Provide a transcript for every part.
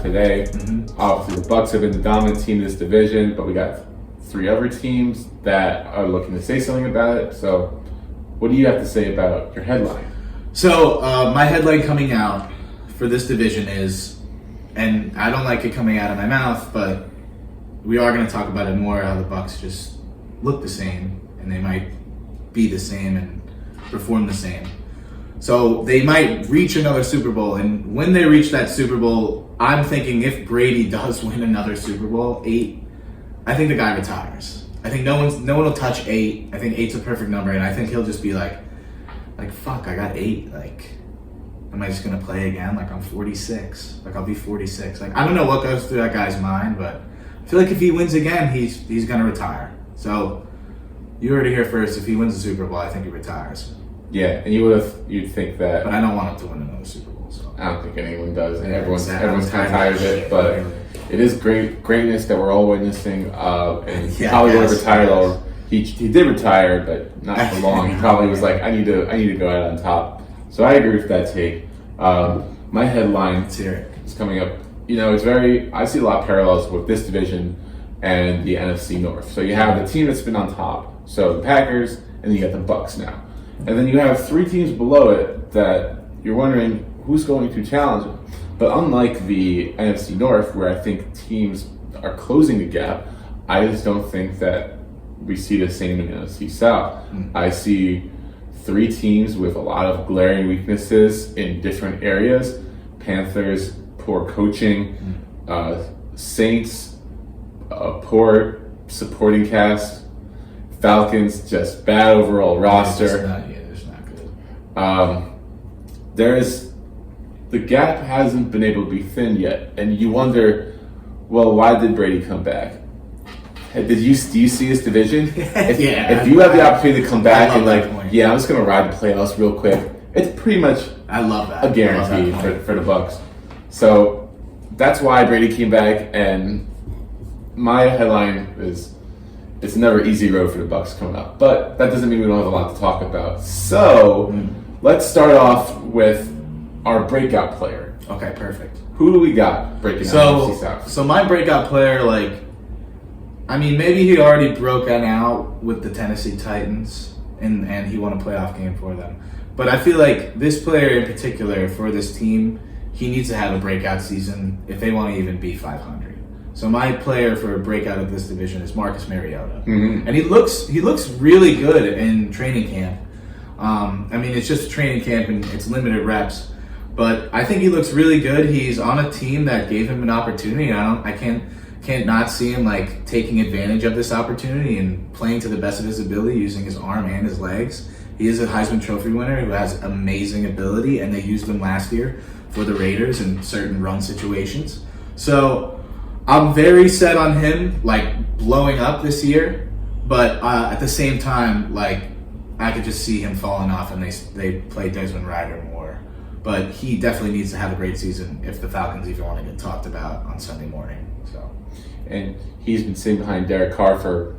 today. Obviously, the Bucks have been the dominant team in this division, but we got 3 other teams that are looking to say something about it. So, what do you have to say about your headline? So, my headline coming out for this division is, and I don't like it coming out of my mouth, but we are going to talk about it more, how the Bucks just look the same, and they might be the same and perform the same. So they might reach another Super Bowl, and when they reach that Super Bowl, I'm thinking if Brady does win another Super Bowl, 8, I think the guy retires. I think no one will touch 8. I think 8's a perfect number, and I think he'll just be like, fuck, I got 8. Like, am I just gonna play again? Like, I'm 46. Like, I'll be 46. Like, I don't know what goes through that guy's mind, but I feel like if he wins again, he's gonna retire. So you heard it here first. If he wins the Super Bowl, I think he retires. Yeah, and you'd think that, but I don't want him to win another Super Bowl. So I don't think anyone does, and everyone's kind of tired of it. But it is greatness that we're all witnessing. And he probably would have retired. He did retire, but not for long. He probably was like, I need to go out on top. So I agree with that take. My headline is coming up. I see a lot of parallels with this division and the NFC North. So you have the team that's been on top, so the Packers, and then you got the Bucks now. And then you have 3 teams below it that you're wondering who's going to challenge them. But unlike the NFC North, where I think teams are closing the gap, I just don't think that we see the same in the NFC South. I see 3 teams with a lot of glaring weaknesses in different areas. Panthers, poor coaching. Saints, poor supporting cast. Falcons, just bad overall roster. It's not good. The gap hasn't been able to be thinned yet, and you wonder, well, why did Brady come back? Do you see this division? If you have the opportunity to come back and I'm just gonna ride the playoffs real quick, it's pretty much I love that. a guarantee for the Bucks. So that's why Brady came back, and my headline is, it's never easy road for the Bucks coming up, but that doesn't mean we don't have a lot to talk about. So let's start off with our breakout player. Okay, perfect. Who do we got breaking out NFC South? So my breakout player, maybe he already broken out with the Tennessee Titans, and he won a playoff game for them. But I feel like this player in particular for this team, he needs to have a breakout season if they want to even be 500. So my player for a breakout of this division is Marcus Mariota, and he looks really good in training camp. It's just training camp and it's limited reps, but I think he looks really good. He's on a team that gave him an opportunity. I can't not see him taking advantage of this opportunity and playing to the best of his ability, using his arm and his legs. He is a Heisman Trophy winner who has amazing ability, and they used him last year for the Raiders in certain run situations. So I'm very set on him blowing up this year, but at the same time, I could just see him falling off, and they play Desmond Ridder more. But he definitely needs to have a great season if the Falcons even want to get talked about on Sunday morning. So, and he's been sitting behind Derek Carr for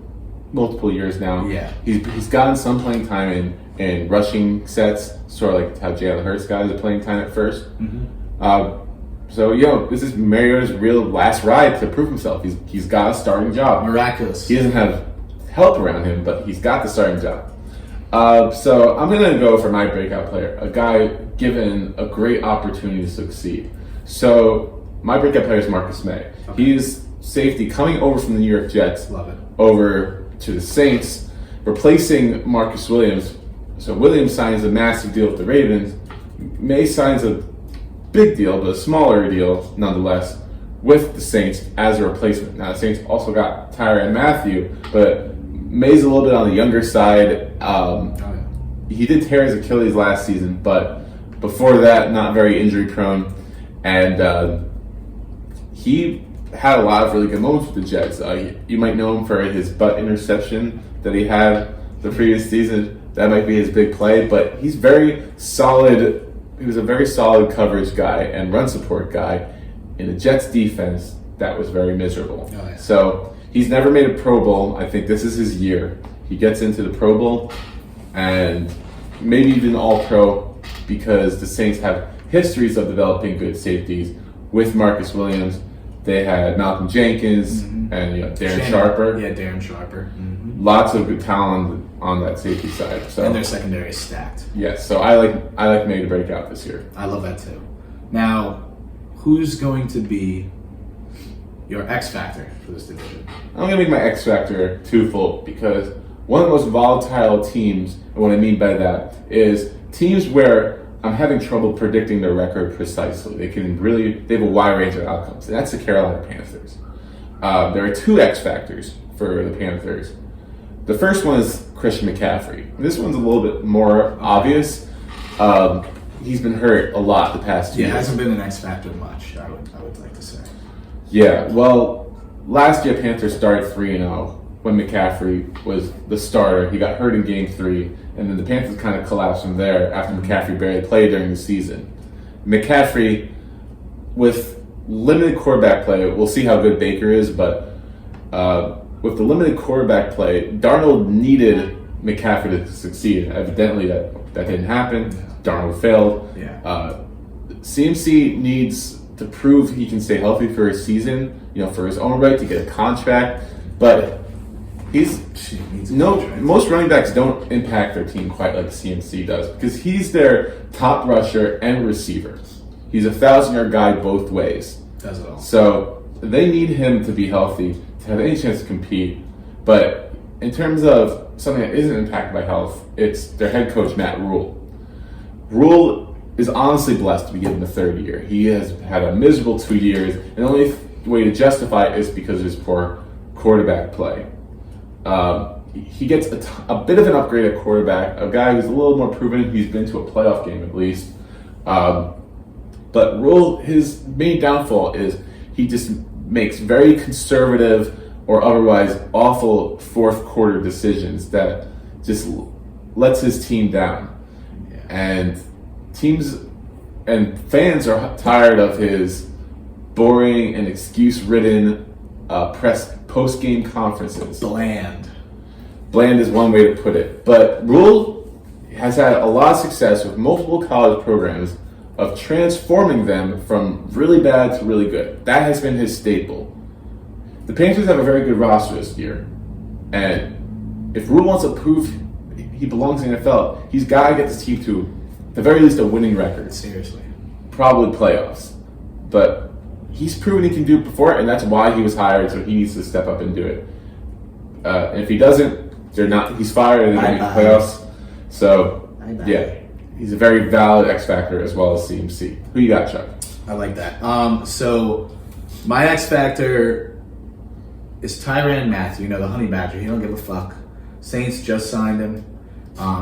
multiple years now. Yeah, he's gotten some playing time in rushing sets, sort of like how Jalen Hurts got his playing time at first. So, this is Mariota's real last ride to prove himself. He's got a starting job. Miraculous. He doesn't have help around him, but he's got the starting job. So I'm going to go for my breakout player, a guy given a great opportunity to succeed. So my breakout player is Marcus May. Okay. He's safety coming over from the New York Jets over to the Saints, replacing Marcus Williams. So Williams signs a massive deal with the Ravens. May signs a big deal, but a smaller deal nonetheless, with the Saints as a replacement. Now the Saints also got Tyrann Mathieu, but May's a little bit on the younger side. He did tear his Achilles last season, but before that, not very injury prone. And he had a lot of really good moments with the Jets. You might know him for his butt interception that he had the previous season. That might be his big play, but he's very solid. He was a very solid coverage guy and run support guy in the Jets defense that was very miserable. So he's never made a Pro Bowl. I think this is his year. He gets into the Pro Bowl and maybe even All-Pro, because the Saints have histories of developing good safeties with Marcus Williams, they had Malcolm Jenkins and Darren Sharper. Yeah, Darren Sharper. Lots of good talent on that safety side. So and their secondary is stacked. Yes, so I like May to break out this year. I love that too. Now, who's going to be your X factor for this division? I'm going to make my X factor twofold because one of the most volatile teams, and what I mean by that is teams where I'm having trouble predicting their record precisely. They have a wide range of outcomes, and that's the Carolina Panthers. There are two X factors for the Panthers. The first one is Christian McCaffrey. This one's a little bit more obvious. He's been hurt a lot the past 2 years. Yeah, hasn't been an X factor much, I would like to say. Yeah, well, last year Panthers started 3-0 when McCaffrey was the starter. He got hurt in Game 3, and then the Panthers kind of collapsed from there after McCaffrey barely played during the season. McCaffrey, with limited quarterback play, we'll see how good Baker is, but with the limited quarterback play, Darnold needed McCaffrey to succeed. Evidently, that didn't happen. Darnold failed. Yeah. CMC needs to prove he can stay healthy for a season, for his own right to get a contract. But most running backs don't impact their team quite like CMC does because he's their top rusher and receiver. He's a 1,000-yard guy both ways. Does it all. So they need him to be healthy to have any chance to compete. But in terms of something that isn't impacted by health, it's their head coach, Matt Rule. Rule is honestly blessed to be given the third year. He has had a miserable 2 years, and the only way to justify it is because of his poor quarterback play. He gets a bit of an upgrade at quarterback, a guy who's a little more proven. He's been to a playoff game at least. But Rule, his main downfall is he just makes very conservative or otherwise awful fourth quarter decisions that just lets his team down. Yeah. And teams and fans are tired of his boring and excuse-ridden post-game conferences. Bland is one way to put it. But Rule has had a lot of success with multiple college programs of transforming them from really bad to really good. That has been his staple. The Panthers have a very good roster this year. And if Rule wants to prove he belongs in the NFL, he's got to get this team to, at the very least, a winning record. Seriously. Probably playoffs. But he's proven he can do it before, and that's why he was hired, so he needs to step up and do it. And if he doesn't, he's fired and they're not playoffs. So, yeah, he's a very valid X factor as well as CMC. Who you got, Chuck? I like that. So, my X factor is Tyrann Mathieu, the honey badger. He don't give a fuck. Saints just signed him.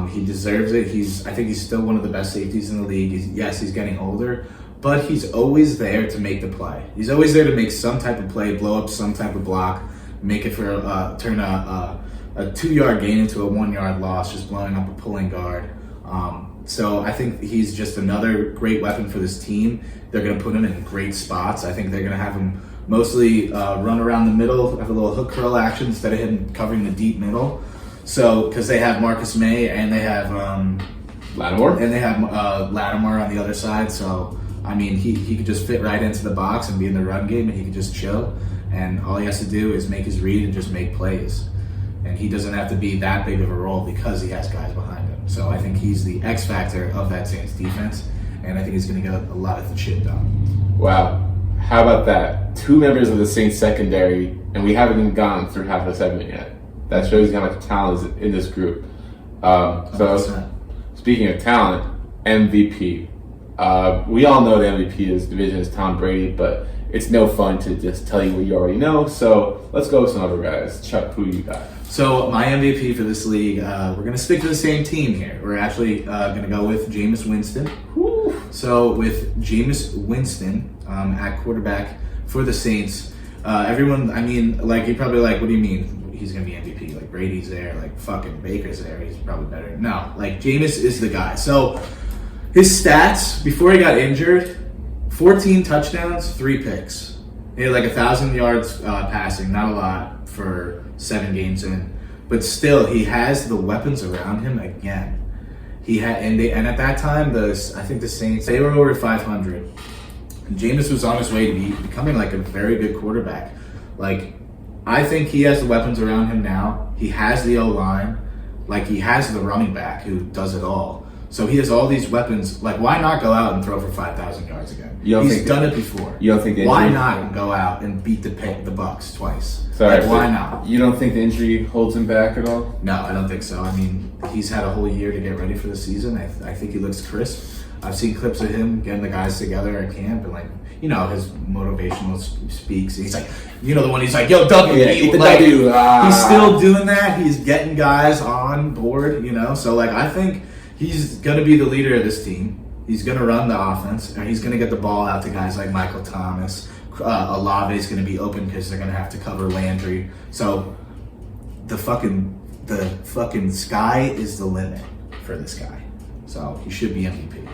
He deserves it. I think he's still one of the best safeties in the league. He's getting older, but he's always there to make the play. He's always there to make some type of play, blow up some type of block, make it for turn a 2-yard gain into a 1-yard loss, just blowing up a pulling guard. So I think he's just another great weapon for this team. They're going to put him in great spots. I think they're going to have him mostly run around the middle, have a little hook curl action instead of him covering the deep middle. So, because they have Marcus May and they have Lattimore, and they have Lattimore on the other side. So, I mean, he could just fit right into the box and be in the run game, and he could just chill. And all he has to do is make his read and just make plays. And he doesn't have to be that big of a role because he has guys behind him. So I think he's the X factor of that Saints defense, and I think he's going to get a lot of the shit done. Wow. How about that? 2 members of the Saints secondary, and we haven't even gone through half the segment yet. That shows you how much talent is in this group. Speaking of talent, MVP. We all know the MVP of this division is Tom Brady, but it's no fun to just tell you what you already know. So let's go with some other guys. Chuck, who you got? So my MVP for this league, we're going to stick to the same team here. We're actually going to go with Jameis Winston. Woo. So with Jameis Winston at quarterback for the Saints, everyone, you're probably like, what do you mean he's going to be MVP? Like, Brady's there, like, fucking Baker's there, he's probably better. No, Jameis is the guy. So his stats, before he got injured, 14 touchdowns, 3 picks. He had 1,000 yards passing, not a lot for 7 games in, but still he has the weapons around him again. He had and at that time I think the Saints, they were over 500. Jameis was on his way to becoming like a very good quarterback. Like, I think he has the weapons around him now. He has the O-line. Like, he has the running back who does it all. So he has all these weapons. Like, why not go out and throw for 5,000 yards again? He's done it before. You don't think the why injury- not go out and beat the Bucks twice? Sorry, like, why not? You don't think the injury holds him back at all? No, I don't think so. I mean, he's had a whole year to get ready for the season. I think he looks crisp. I've seen clips of him getting the guys together at camp and, like, you know, his motivational speaks. He's like, you know, the one he's like, yo, W. Yeah, eat the like, W. He's still doing that. He's getting guys on board, you know. So, like, I think he's going to be the leader of this team. He's going to run the offense, and he's going to get the ball out to guys like Michael Thomas. Olave is going to be open because they're going to have to cover Landry. So the fucking sky is the limit for this guy. So he should be MVP.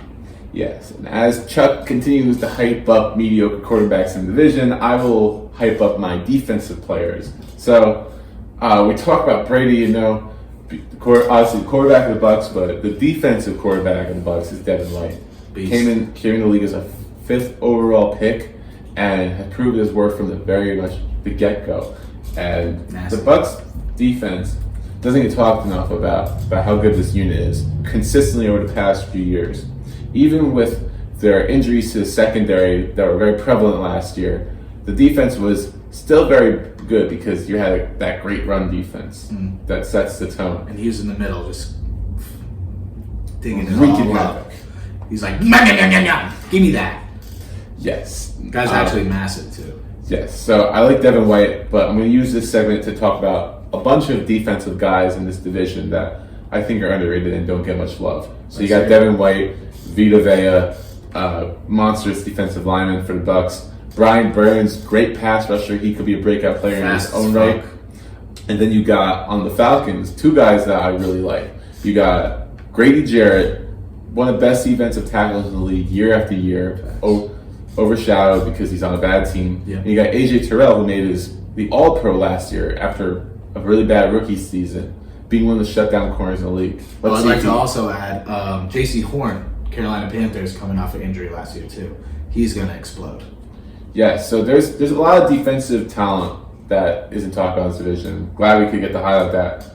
Yes, and as Chuck continues to hype up mediocre quarterbacks in the division, I will hype up my defensive players. So we talk about Brady, you know, obviously the quarterback of the Bucks, but the defensive quarterback of the Bucks is Devin White. Beast. Came in the league as a 5th overall pick and has proved his worth from the get-go. And Massive. the Bucks defense doesn't get talked enough about how good this unit is consistently over the past few years. Even with their injuries to the secondary that were very prevalent last year, the defense was still very good because you had that great run defense that sets the tone. And he was in the middle, just digging it Wreaking all up. havoc. He's like, "Nyah, nyah, nyah, nyah, nyah. Give me that." Yes. Guy's actually massive too. Yes. So I like Devin White, but I'm going to use this segment to talk about a bunch of defensive guys in this division that I think are underrated and don't get much love. So you got Devin White, Vita Vea, monstrous defensive lineman for the Bucks. Brian Burns, great pass rusher. He could be a breakout player in his own right. And then you got on the Falcons 2 guys that I really like. You got Grady Jarrett, one of the best defensive tackles in the league year after year, overshadowed because he's on a bad team. Yeah. And you got AJ Terrell, who made the All-Pro last year after a really bad rookie season, being one of the shutdown corners in the league. I'd like to also add J.C. Horn, Carolina Panthers, coming off an injury last year too. He's going to explode. Yeah, so there's a lot of defensive talent that isn't talked about in this division. Glad we could get to highlight that.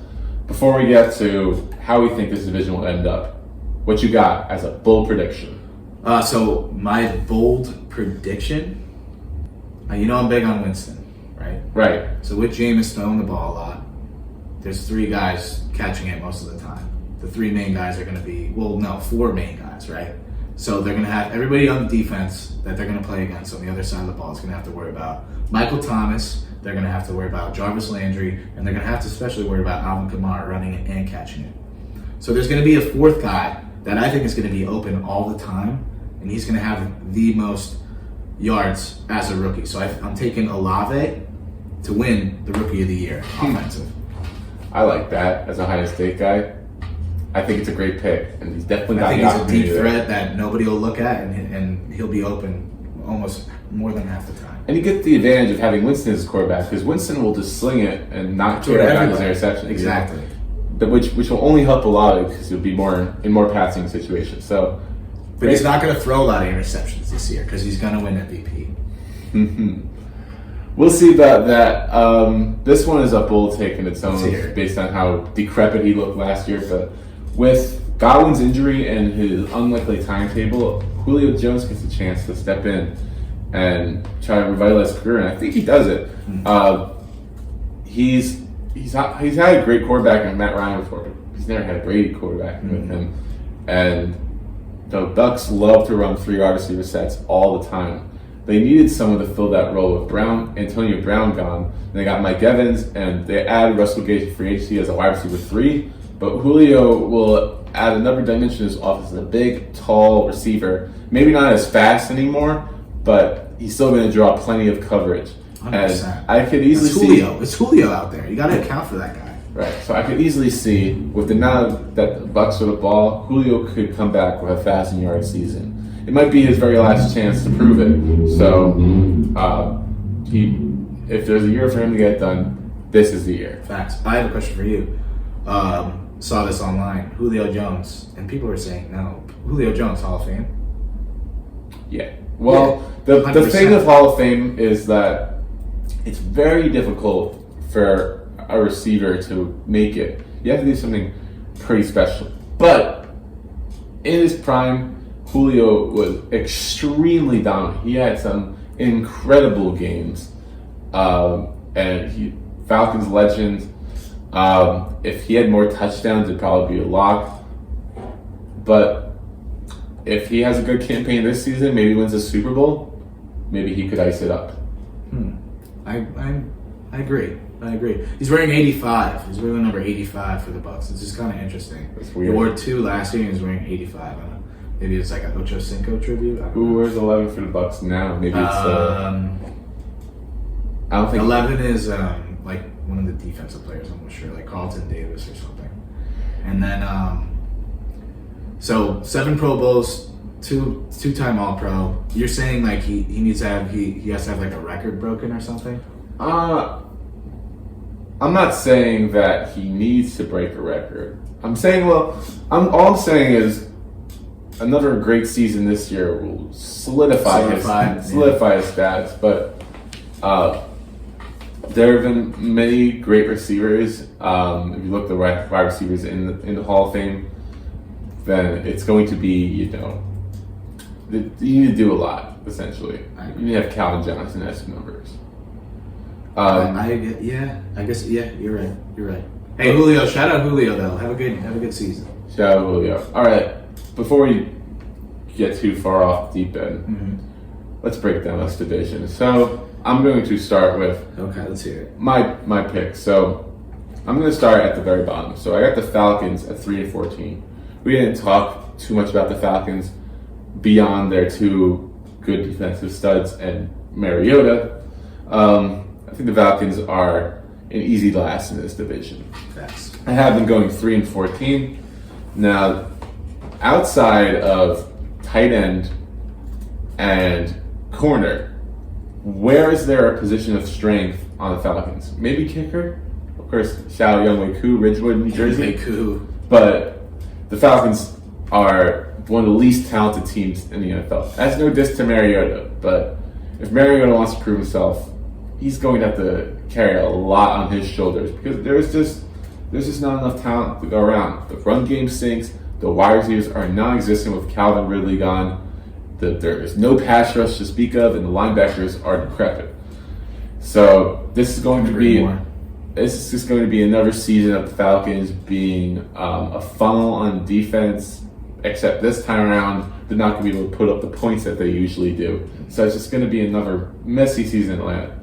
Before we get to how we think this division will end up, what you got as a bold prediction? So my bold prediction, you know I'm big on Winston, right? Right. So with Jameis throwing the ball a lot, there's 3 guys catching it most of the time. The 3 main guys are going to be, 4 main guys, right? So they're going to have everybody on the defense that they're going to play against on the other side of the ball is going to have to worry about Michael Thomas. They're going to have to worry about Jarvis Landry, and they're going to have to especially worry about Alvin Kamara running it and catching it. So there's going to be a 4th guy that I think is going to be open all the time, and he's going to have the most yards as a rookie. So I'm taking Olave to win the Rookie of the Year offensive. I like that as a high stake guy. I think it's a great pick, and he's definitely got I think the he's a opportunity deep there. threat that nobody will look at, and he'll be open almost more than half the time. And you get the advantage of having Winston as quarterback because Winston will just sling it and not care about his interception. Exactly. Which will only help a lot because he'll be in more passing situations. So, But he's not going to throw a lot of interceptions this year because he's going to win MVP. We'll see about that. This one is a bold take in its own based on how decrepit he looked last year. But with Godwin's injury and his unlikely timetable, Julio Jones gets a chance to step in and try to revitalize his career, and I think he does it. He's had a great quarterback in Matt Ryan before, but he's never had a Brady quarterback with him. And the Bucks love to run 3 wide receiver sets all the time. They needed someone to fill that role with Antonio Brown gone. And they got Mike Evans, and they added Russell Gage to free agency as a wide receiver 3. But Julio will add another dimension to his offense as a big, tall receiver. Maybe not as fast anymore, but he's still going to draw plenty of coverage. 100%. And I could easily see It's Julio out there. You got to account for that guy. Right, so I could easily see with the amount that the Bucks with the ball, Julio could come back with a 1,000-yard season. It might be his very last chance to prove it. So, if there's a year for him to get it done, this is the year. Facts. I have a question for you. Saw this online. Julio Jones, and people were saying, no, Julio Jones, Hall of Fame. Yeah, Well, the thing 100%. with Hall of Fame is that it's very difficult for a receiver to make it. You have to do something pretty special. But in his prime, Julio was extremely dominant. He had some incredible games. Falcons legend. If he had more touchdowns, it'd probably be a lock. But if he has a good campaign this season, maybe wins a Super Bowl, maybe he could ice it up. I agree. He's wearing 85. He's wearing number 85 for the Bucks. It's just kind of interesting. That's weird. He wore 2 last year and he's wearing 85. I don't know. Maybe it's like a Ocho Cinco tribute. Who wears 11 for the Bucks now? Maybe it's. I don't think 11 is like one of the defensive players. I'm not sure, like Carlton Davis or something. And then so 7 Pro Bowls, two-time All-Pro. You're saying like he needs to have he has to have like a record broken or something? I'm not saying that he needs to break a record. I'm saying, all I'm saying is another great season this year will solidify his stats. But there have been many great receivers. If you look at the wide receivers in the Hall of Fame, then it's going to be, you need to do a lot, essentially. You need to have Calvin Johnson as numbers. I guess you're right. Hey Julio, shout out Julio though. Have a good season. Shout out Julio. All right, before we get too far off the deep end, let's break down this division. So I'm going to start with let's hear it. My pick. So I'm going to start at the very bottom. So I got the Falcons at 3-14. We didn't talk too much about the Falcons beyond their 2 good defensive studs and Mariota. I think the Falcons are an easy last in this division. Yes. I have them going 3-14. Now, outside of tight end and corner, where is there a position of strength on the Falcons? Maybe kicker? Of course, shout out Younghoe Koo, Ridgewood, New Jersey. But the Falcons are one of the least talented teams in the NFL. That's no diss to Mariota, but if Mariota wants to prove himself, he's going to have to carry a lot on his shoulders because there's just not enough talent to go around. The run game sinks. The wide receivers are non-existent with Calvin Ridley gone. There is no pass rush to speak of, and the linebackers are decrepit. So this is going to be another season of the Falcons being a funnel on defense. Except this time around, they're not going to be able to put up the points that they usually do. So it's just going to be another messy season in Atlanta.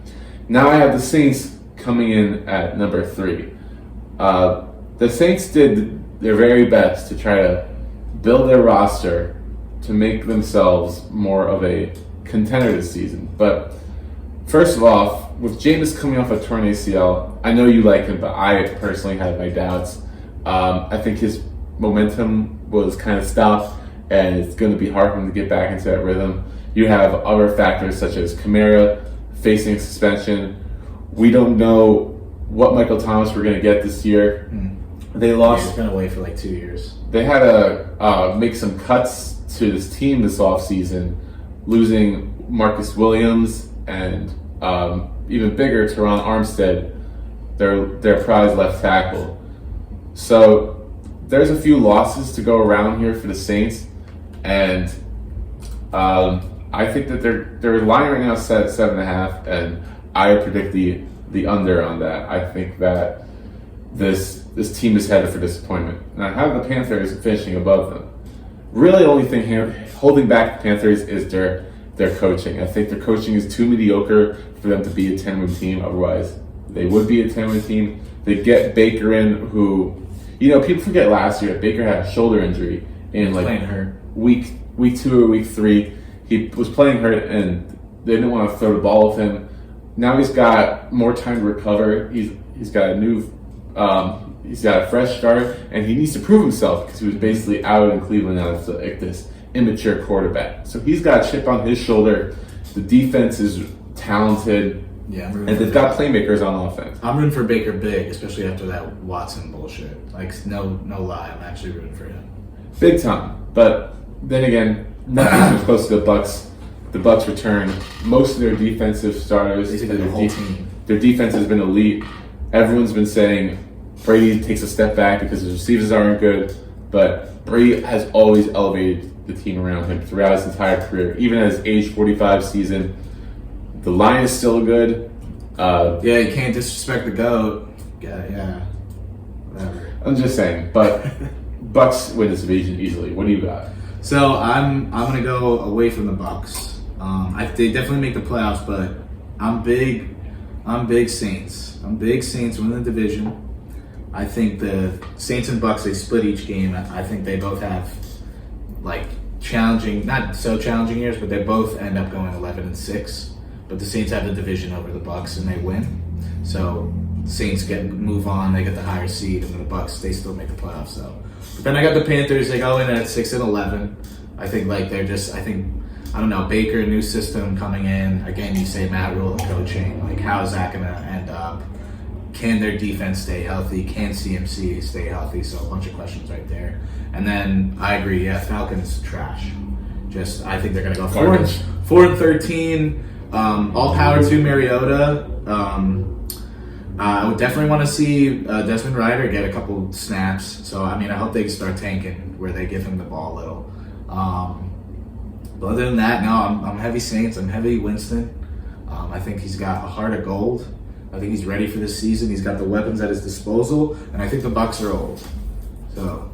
Now I have the Saints coming in at number 3. The Saints did their very best to try to build their roster to make themselves more of a contender this season. But first of all, with Jameis coming off a torn ACL, I know you like him, but I personally have my doubts. I think his momentum was kind of stopped, and it's going to be hard for him to get back into that rhythm. You have other factors such as Kamara facing suspension. We don't know what Michael Thomas we're going to get this year. They lost. He's going to wait for like 2 years. They had to make some cuts to this team this offseason, losing Marcus Williams and even bigger, Teron Armstead, their prize left tackle. So there's a few losses to go around here for the Saints, and I think that their line right now is set at 7.5, and I predict the under on that. I think that this team is headed for disappointment, and I have the Panthers finishing above them. Really, the only thing here holding back the Panthers is their coaching. I think their coaching is too mediocre for them to be a 10-win team. Otherwise, they would be a 10-win team. They get Baker in, who, people forget last year Baker had a shoulder injury in week 2 or week 3. He was playing hurt, and they didn't want to throw the ball with him. Now he's got more time to recover. He's got he's got a fresh start, and he needs to prove himself because he was basically out in Cleveland as this immature quarterback. So he's got a chip on his shoulder. The defense is talented. Yeah, and they've got playmakers on offense. I'm rooting for Baker big, especially after that Watson bullshit. Like, no lie, I'm actually rooting for him. Big time. But then again, nothing was close to the Bucks The Bucks return most of their defensive starters. Basically the whole team. Their defense has been elite. Everyone's been saying Brady takes a step back because his receivers aren't good, but Brady has always elevated the team around him throughout his entire career. Even at his age 45 season, the line is still good. You can't disrespect the GOAT. Yeah. Whatever. I'm just saying, but Bucks win this division easily. What do you got? So I'm gonna go away from the Bucks. They definitely make the playoffs, but I'm big Saints. I'm big Saints win the division. I think the Saints and Bucks, they split each game. I think they both have like challenging, not so challenging years, but they both end up going 11-6. But the Saints have the division over the Bucks and they win. So the Saints move on, they get the higher seed, and then the Bucks, they still make the playoffs. So, but then I got the Panthers. They go in at 6-11. I think I don't know, Baker, new system coming in. Again, you say Matt Rule and coaching. Like, how is that going to end up? Can their defense stay healthy? Can CMC stay healthy? So a bunch of questions right there. And then I agree, Falcons trash. I think they're going to go 4-13. All power to Mariota. I would definitely want to see Desmond Ryder get a couple snaps. So, I hope they start tanking where they give him the ball a little. But other than that, no, I'm heavy Saints. I'm heavy Winston. I think he's got a heart of gold. I think he's ready for this season. He's got the weapons at his disposal, and I think the Bucks are old. So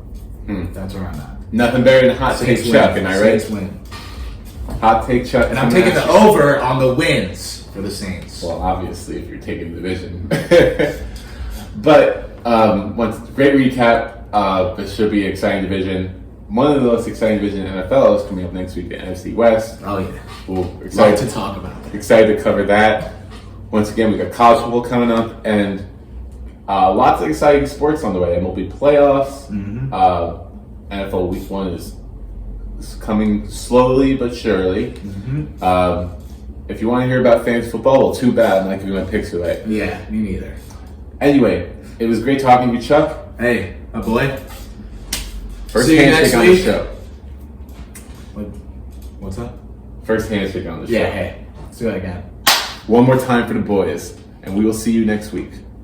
that's where I'm at. Nothing better than hot take Chuck, am I right? Saints win. Hot take Chuck. And I'm taking the over on the wins for the Saints. Well, obviously, if you're taking the division. But great recap. This should be an exciting division. One of the most exciting divisions in NFL is coming up next week, the NFC West. Oh, yeah. Excited to talk about that. Excited to cover that. Once again, we got college football coming up, and lots of exciting sports on the way. MLB playoffs. NFL Week 1 is coming slowly but surely. If you want to hear about fantasy football, well, too bad. I'm not giving my picks away. Yeah, me neither. Anyway, it was great talking to you, Chuck. Hey, my boy. First See you handshake next on week. the show. What's up? First handshake on the show. Yeah, hey. Let's do that again. One more time for the boys, and we will see you next week.